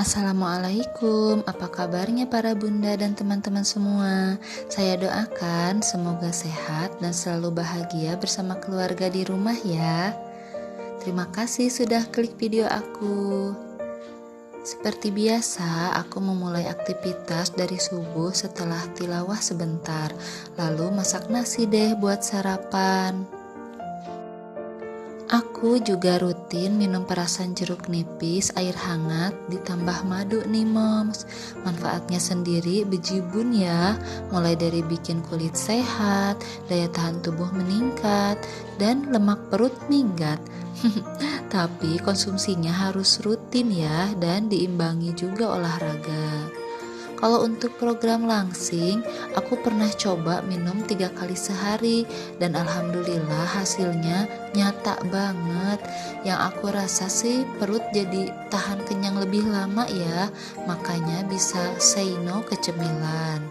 Assalamualaikum, apa kabarnya para bunda dan teman-teman semua? Saya doakan semoga sehat dan selalu bahagia bersama keluarga di rumah ya. Terima kasih sudah klik video aku. Seperti biasa, aku memulai aktivitas dari subuh setelah tilawah sebentar, lalu masak nasi deh buat sarapan. Aku juga rutin minum perasan jeruk nipis, air hangat, ditambah madu nih moms. Manfaatnya sendiri bejibun ya, mulai dari bikin kulit sehat, daya tahan tubuh meningkat, dan lemak perut minggat. Tapi konsumsinya harus rutin ya, dan diimbangi juga olahraga. Kalau untuk program langsing, aku pernah coba minum 3 kali sehari dan alhamdulillah hasilnya nyata banget. Yang aku rasa sih perut jadi tahan kenyang lebih lama ya, makanya bisa say no ke cemilan.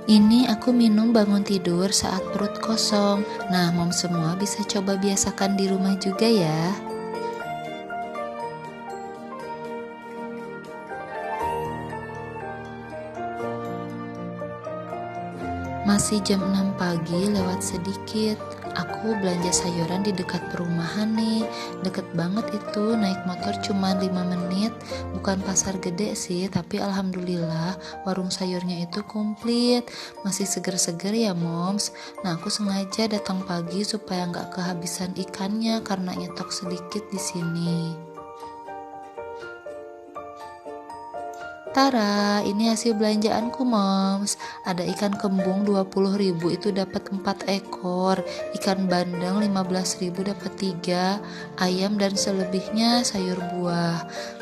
Ini aku minum bangun tidur saat perut kosong. Nah, mom semua bisa coba biasakan di rumah juga ya. Masih jam 6 pagi lewat sedikit. Aku belanja sayuran di dekat perumahan nih. Deket banget itu, naik motor cuma 5 menit. Bukan pasar gede sih, tapi alhamdulillah warung sayurnya itu komplit. Masih seger-seger ya moms. Nah, aku sengaja datang pagi supaya nggak kehabisan ikannya karena nyetok sedikit di sini. Tara, ini hasil belanjaanku moms. Ada ikan kembung 20.000 itu dapat 4 ekor, ikan bandeng 15.000 dapat 3, ayam dan selebihnya sayur buah.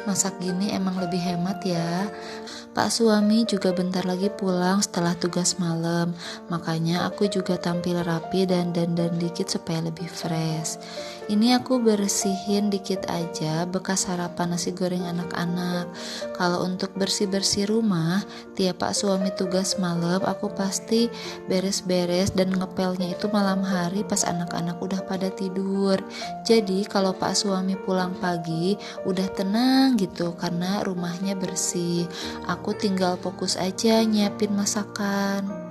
Masak gini emang lebih hemat ya. Pak suami juga bentar lagi pulang setelah tugas malam, makanya aku juga tampil rapi dan dandan dikit supaya lebih fresh. Ini aku bersihin dikit aja bekas sarapan nasi goreng anak-anak. Kalau untuk bersih-bersih rumah, tiap Pak suami tugas malam, aku pasti beres-beres dan ngepelnya itu malam hari pas anak-anak udah pada tidur. Jadi kalau Pak suami pulang pagi, udah tenang gitu karena rumahnya bersih. Aku tinggal fokus aja nyiapin masakan.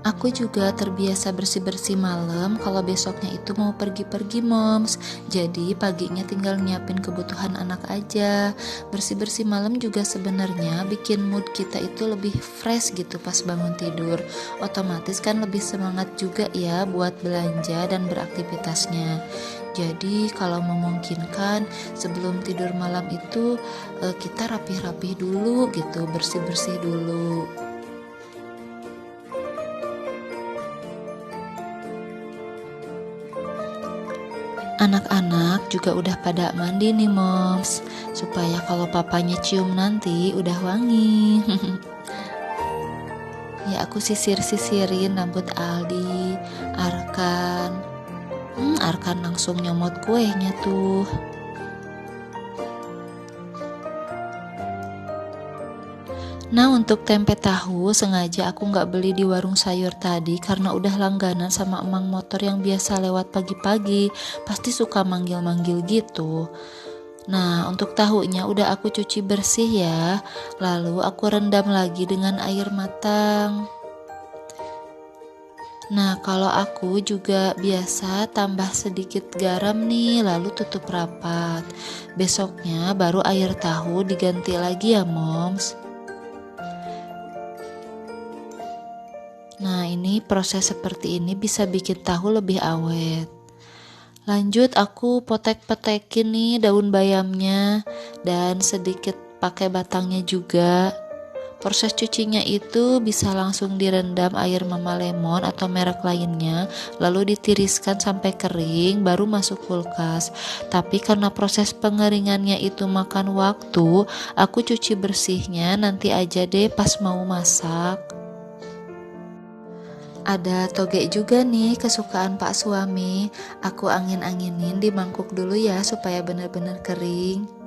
Aku juga terbiasa bersih-bersih malam kalau besoknya itu mau pergi-pergi moms. Jadi paginya tinggal nyiapin kebutuhan anak aja. Bersih-bersih malam juga sebenarnya bikin mood kita itu lebih fresh gitu pas bangun tidur. Otomatis kan lebih semangat juga ya buat belanja dan beraktivitasnya. Jadi kalau memungkinkan sebelum tidur malam itu kita rapih-rapih dulu gitu, bersih-bersih dulu. Anak-anak juga udah pada mandi nih moms, supaya kalau papanya cium nanti udah wangi. Ya aku sisir-sisirin rambut Aldi, Arkan. Arkan langsung nyomot kuenya tuh. Nah, untuk tempe tahu sengaja aku nggak beli di warung sayur tadi karena udah langganan sama emang motor yang biasa lewat pagi-pagi, pasti suka manggil-manggil gitu. Nah, untuk tahunya udah aku cuci bersih ya, lalu aku rendam lagi dengan air matang. Nah, kalau aku juga biasa tambah sedikit garam nih, lalu tutup rapat. Besoknya baru air tahu diganti lagi ya moms. Nah, ini proses seperti ini bisa bikin tahu lebih awet. Lanjut aku potek-potekin nih daun bayamnya dan sedikit pakai batangnya juga. Proses cucinya itu bisa langsung direndam air mama lemon atau merek lainnya, lalu ditiriskan sampai kering baru masuk kulkas. Tapi karena proses pengeringannya itu makan waktu, aku cuci bersihnya nanti aja deh pas mau masak. Ada toge juga nih kesukaan Pak suami. Aku angin-anginin di mangkuk dulu ya supaya benar-benar kering.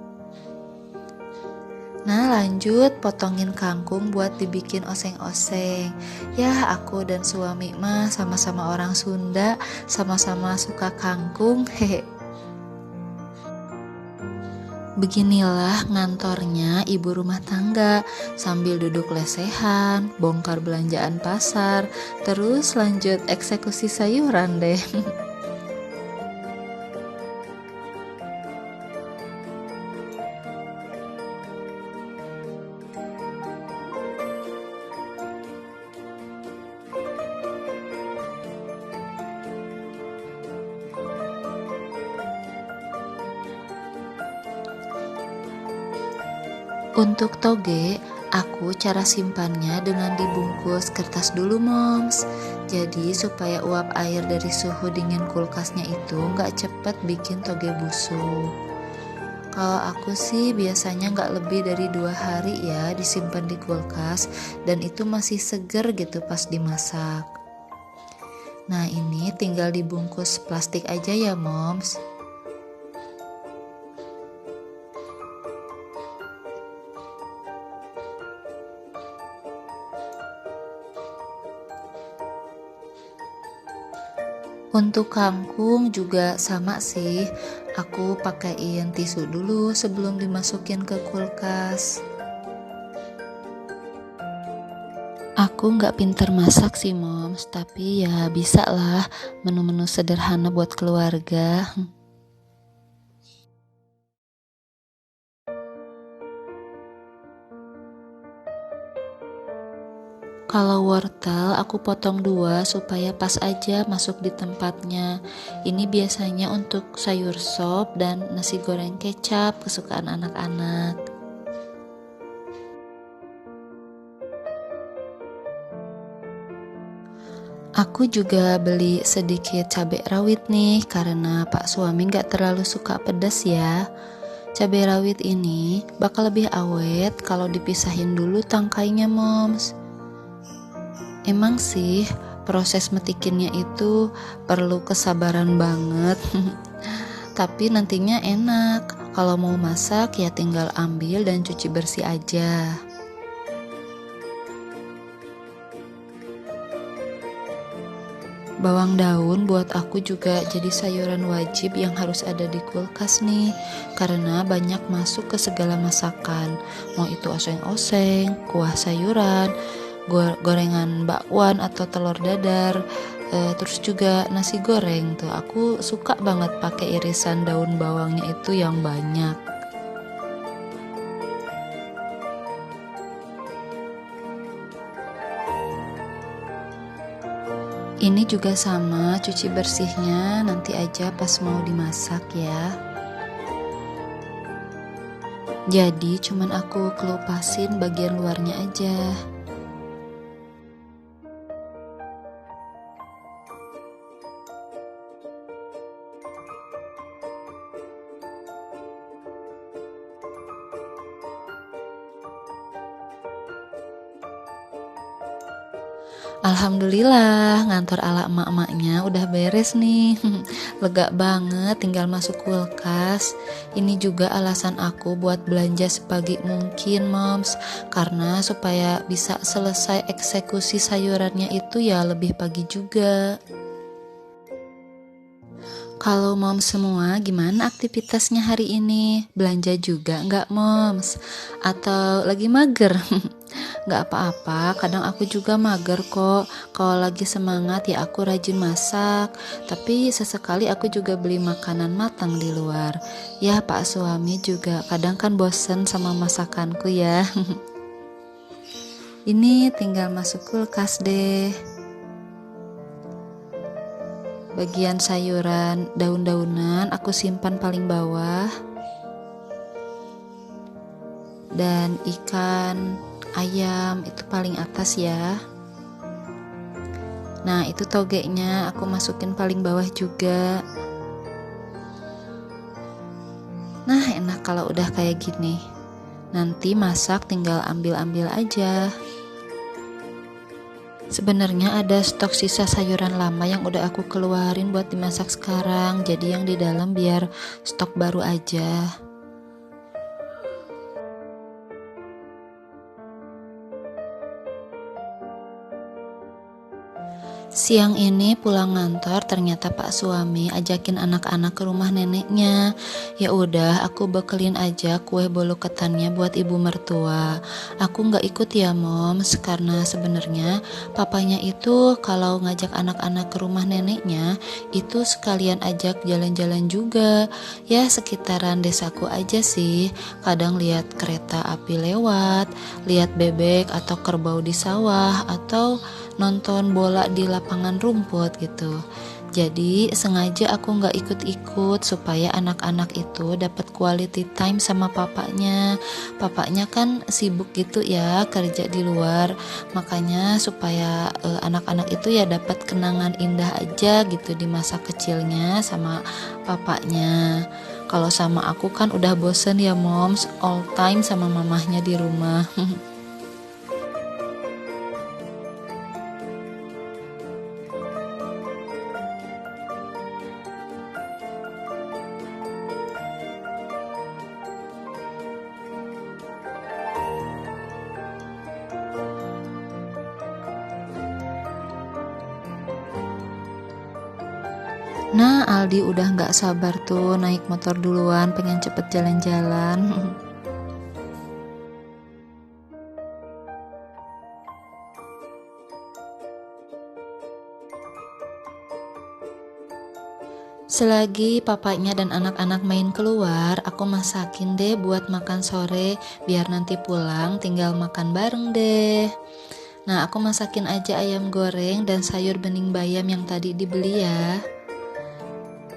Nah, lanjut potongin kangkung buat dibikin oseng-oseng. Ya, aku dan suami mah sama-sama orang Sunda, sama-sama suka kangkung. Hehe. Beginilah ngantornya ibu rumah tangga sambil duduk lesehan, bongkar belanjaan pasar, terus lanjut eksekusi sayuran deh. Untuk toge, aku cara simpannya dengan dibungkus kertas dulu moms. Jadi supaya uap air dari suhu dingin kulkasnya itu nggak cepet bikin toge busuk. Kalau aku sih biasanya nggak lebih dari 2 hari ya disimpan di kulkas dan itu masih seger gitu pas dimasak. Nah ini tinggal dibungkus plastik aja ya moms. Untuk kangkung juga sama sih, aku pakaiin tisu dulu sebelum dimasukin ke kulkas. Aku nggak pinter masak sih moms, tapi ya bisa lah menu-menu sederhana buat keluarga. Kalau wortel aku potong 2 supaya pas aja masuk di tempatnya. Ini biasanya untuk sayur sop dan nasi goreng kecap kesukaan anak-anak. Aku juga beli sedikit cabai rawit nih karena pak suami gak terlalu suka pedas ya. Cabai rawit ini bakal lebih awet kalau dipisahin dulu tangkainya moms. Emang sih proses metikinnya itu perlu kesabaran banget. Tapi nantinya enak. Kalau mau masak ya tinggal ambil dan cuci bersih aja. Bawang daun buat aku juga jadi sayuran wajib yang harus ada di kulkas nih, karena banyak masuk ke segala masakan. Mau itu oseng-oseng, kuah sayuran, gorengan bakwan atau telur dadar, terus juga nasi goreng tuh. Aku suka banget pakai irisan daun bawangnya itu yang banyak. Ini juga sama, cuci bersihnya nanti aja pas mau dimasak ya. Jadi cuman aku kelupasin bagian luarnya aja. Alhamdulillah, ngantor ala emak-emaknya udah beres nih. Lega banget tinggal masuk kulkas. Ini juga alasan aku buat belanja sepagi mungkin, moms. Karena supaya bisa selesai eksekusi sayurannya itu ya lebih pagi juga. Kalau moms semua, gimana aktivitasnya hari ini? Belanja juga nggak moms? Atau lagi mager? Nggak apa-apa, kadang aku juga mager kok. Kalau lagi semangat ya aku rajin masak. Tapi sesekali aku juga beli makanan matang di luar. Ya pak suami juga kadang kan bosen sama masakanku ya. Ini tinggal masuk kulkas deh. Bagian sayuran, daun-daunan aku simpan paling bawah. Dan ikan, ayam itu paling atas ya. Nah itu togenya aku masukin paling bawah juga. Nah enak kalau udah kayak gini. Nanti masak tinggal ambil-ambil aja. Sebenarnya ada stok sisa sayuran lama yang udah aku keluarin buat dimasak sekarang. Jadi yang di dalam biar stok baru aja. Siang ini pulang ngantor ternyata pak suami ajakin anak-anak ke rumah neneknya. Ya udah aku bekelin aja kue bolu ketannya buat ibu mertua. Aku nggak ikut ya moms karena sebenarnya papanya itu kalau ngajak anak-anak ke rumah neneknya itu sekalian ajak jalan-jalan juga. Ya sekitaran desaku aja sih. Kadang lihat kereta api lewat, lihat bebek atau kerbau di sawah atau nonton bola di lapangan rumput gitu. Jadi sengaja aku nggak ikut-ikut supaya anak-anak itu dapat quality time sama papanya. Papanya kan sibuk gitu ya kerja di luar, makanya supaya anak-anak itu ya dapat kenangan indah aja gitu di masa kecilnya sama papanya. Kalau sama aku kan udah bosen ya moms, all time sama mamahnya di rumah. Nah, Aldi udah nggak sabar tuh naik motor duluan, pengen cepet jalan-jalan. Selagi papanya dan anak-anak main keluar, aku masakin deh buat makan sore, biar nanti pulang tinggal makan bareng deh. Nah, aku masakin aja ayam goreng dan sayur bening bayam yang tadi dibeli ya.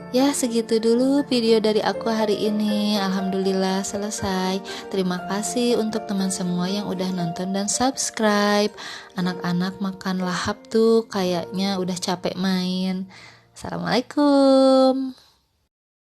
Ya, segitu dulu video dari aku hari ini. Alhamdulillah selesai. Terima kasih untuk teman semua yang udah nonton dan subscribe. Anak-anak makan lahap tuh kayaknya udah capek main. Assalamualaikum.